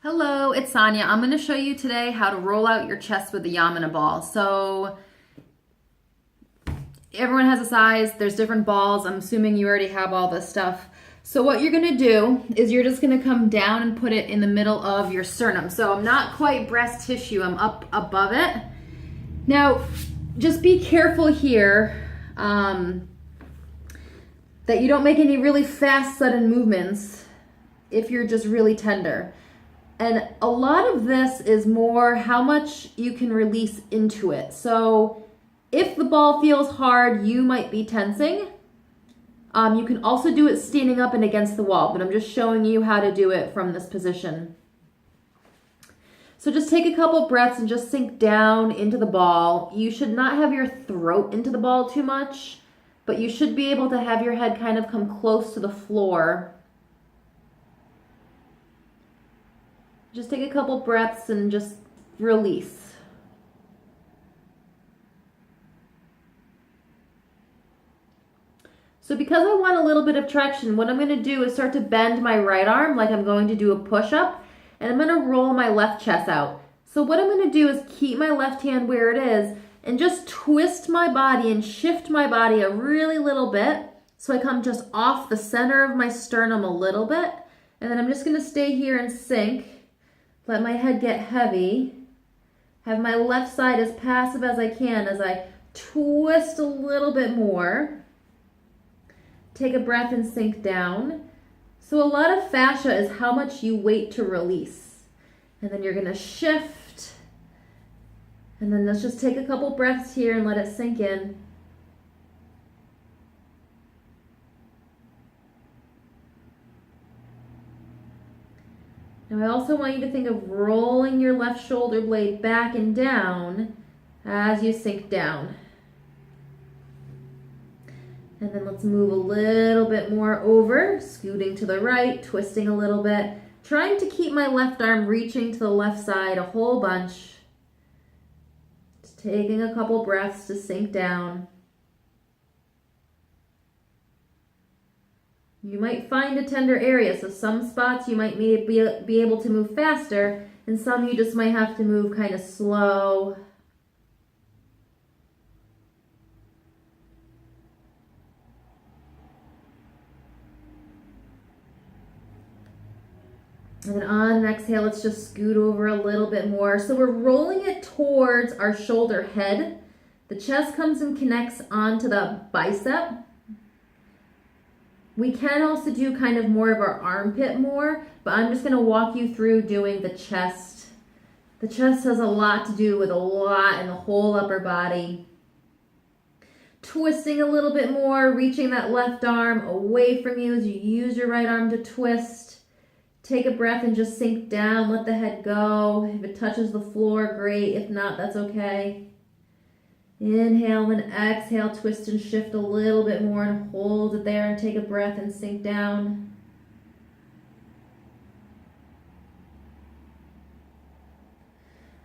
Hello, it's Sonia. I'm going to show you today how to roll out your chest with the Yamuna ball. So everyone has a size, there's different balls. I'm assuming you already have all this stuff. So what you're going to do is you're just going to come down and put it in the middle of your sternum. So I'm not quite breast tissue, I'm up above it. Now, just be careful here that you don't make any really fast, sudden movements if you're just really tender. And a lot of this is more how much you can release into it. So if the ball feels hard, you might be tensing. You can also do it standing up and against the wall, but I'm just showing you how to do it from this position. So just take a couple breaths and just sink down into the ball. You should not have your throat into the ball too much, but you should be able to have your head kind of come close to the floor. Just take a couple breaths and just release. So because I want a little bit of traction, what I'm going to do is start to bend my right arm like I'm going to do a push-up, and I'm going to roll my left chest out. So what I'm going to do is keep my left hand where it is and just twist my body and shift my body a really little bit so I come just off the center of my sternum a little bit, and then I'm just going to stay here and sink. Let my head get heavy. Have my left side as passive as I can as I twist a little bit more. Take a breath and sink down. So a lot of fascia is how much you wait to release. And then you're going to shift. And then let's just take a couple breaths here and let it sink in. Now I also want you to think of rolling your left shoulder blade back and down as you sink down. And then let's move a little bit more over, scooting to the right, twisting a little bit, trying to keep my left arm reaching to the left side a whole bunch. Just taking a couple breaths to sink down. You might find a tender area, so some spots you might be able to move faster, and some you just might have to move kind of slow. And then on an exhale, let's just scoot over a little bit more. So we're rolling it towards our shoulder head. The chest comes and connects onto the bicep. We can also do kind of more of our armpit more, but I'm just going to walk you through doing the chest. The chest has a lot to do with a lot in the whole upper body. Twisting a little bit more, reaching that left arm away from you as you use your right arm to twist. Take a breath and just sink down, let the head go. If it touches the floor, great. If not, that's okay. Inhale and exhale, twist and shift a little bit more and hold it there and take a breath and sink down.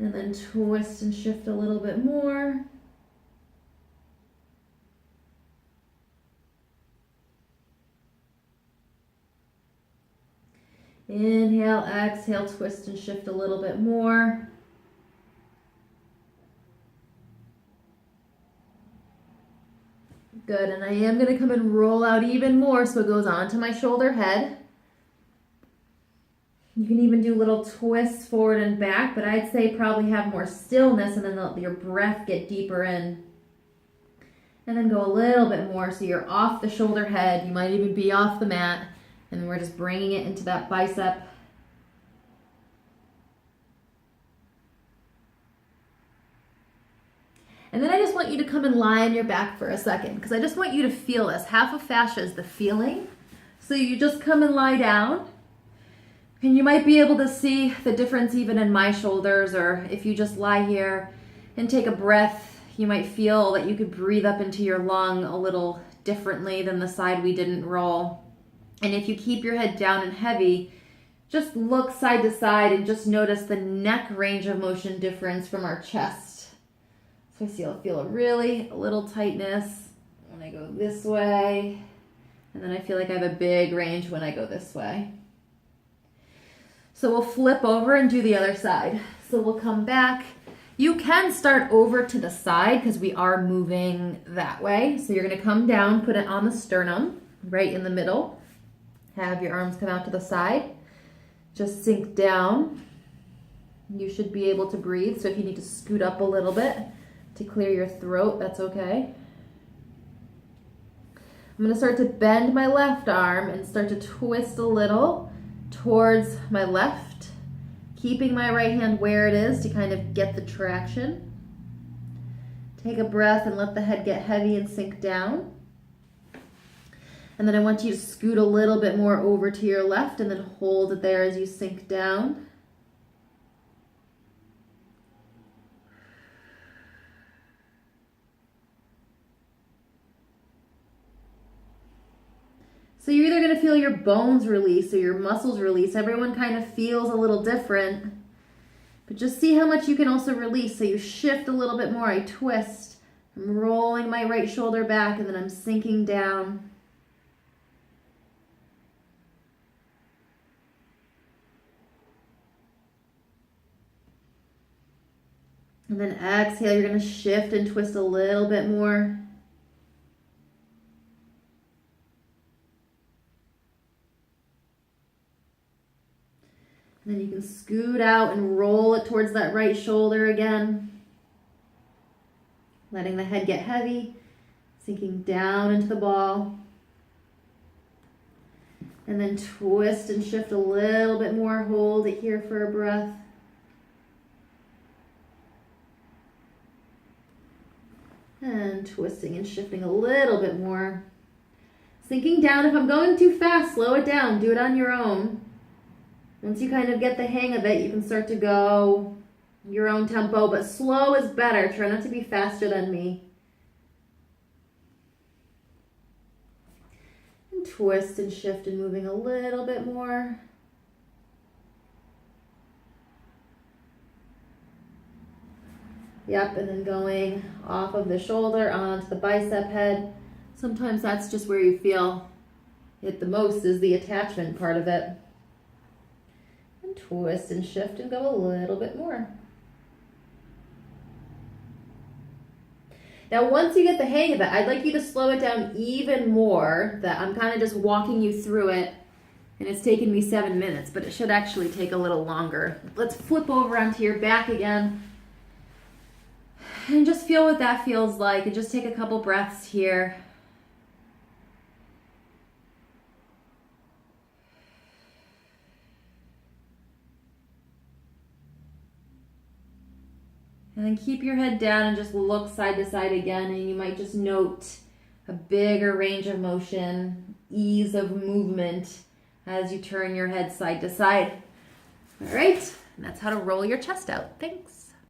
And then twist and shift a little bit more. Inhale, exhale, twist and shift a little bit more. Good, and I am going to come and roll out even more so it goes onto my shoulder head. You can even do little twists forward and back, but I'd say probably have more stillness and then let your breath get deeper in. And then go a little bit more so you're off the shoulder head. You might even be off the mat, and we're just bringing it into that bicep. And then I just want you to come and lie on your back for a second because I just want you to feel this. Half of fascia is the feeling. So you just come and lie down. And you might be able to see the difference even in my shoulders, or if you just lie here and take a breath, you might feel that you could breathe up into your lung a little differently than the side we didn't roll. And if you keep your head down and heavy, just look side to side and just notice the neck range of motion difference from our chest. So I feel a little tightness when I go this way, and then I feel like I have a big range when I go this way. So we'll flip over and do the other side. So we'll come back. You can start over to the side because we are moving that way. So you're gonna come down, put it on the sternum, right in the middle. Have your arms come out to the side. Just sink down. You should be able to breathe. So if you need to scoot up a little bit to clear your throat, that's okay. I'm gonna start to bend my left arm and start to twist a little towards my left, keeping my right hand where it is to kind of get the traction. Take a breath and let the head get heavy and sink down. And then I want you to scoot a little bit more over to your left and then hold it there as you sink down. So you're either going to feel your bones release or your muscles release. Everyone kind of feels a little different. But just see how much you can also release. So you shift a little bit more. I twist. I'm rolling my right shoulder back and then I'm sinking down. And then exhale, you're going to shift and twist a little bit more. And then you can scoot out and roll it towards that right shoulder again. Letting the head get heavy, sinking down into the ball. And then twist and shift a little bit more. Hold it here for a breath. And twisting and shifting a little bit more. Sinking down. If I'm going too fast, slow it down. Do it on your own. Once you kind of get the hang of it, you can start to go your own tempo, but slow is better. Try not to be faster than me. And twist and shift and moving a little bit more. Yep, and then going off of the shoulder onto the bicep head. Sometimes that's just where you feel it the most, is the attachment part of it. And twist and shift and go a little bit more. Now, once you get the hang of it, I'd like you to slow it down even more. That I'm kind of just walking you through it, and it's taken me 7 minutes, but it should actually take a little longer. Let's flip over onto your back again. And just feel what that feels like, and just take a couple breaths here. And then keep your head down and just look side to side again, and you might just note a bigger range of motion, ease of movement as you turn your head side to side. All right, and that's how to roll your chest out. Thanks.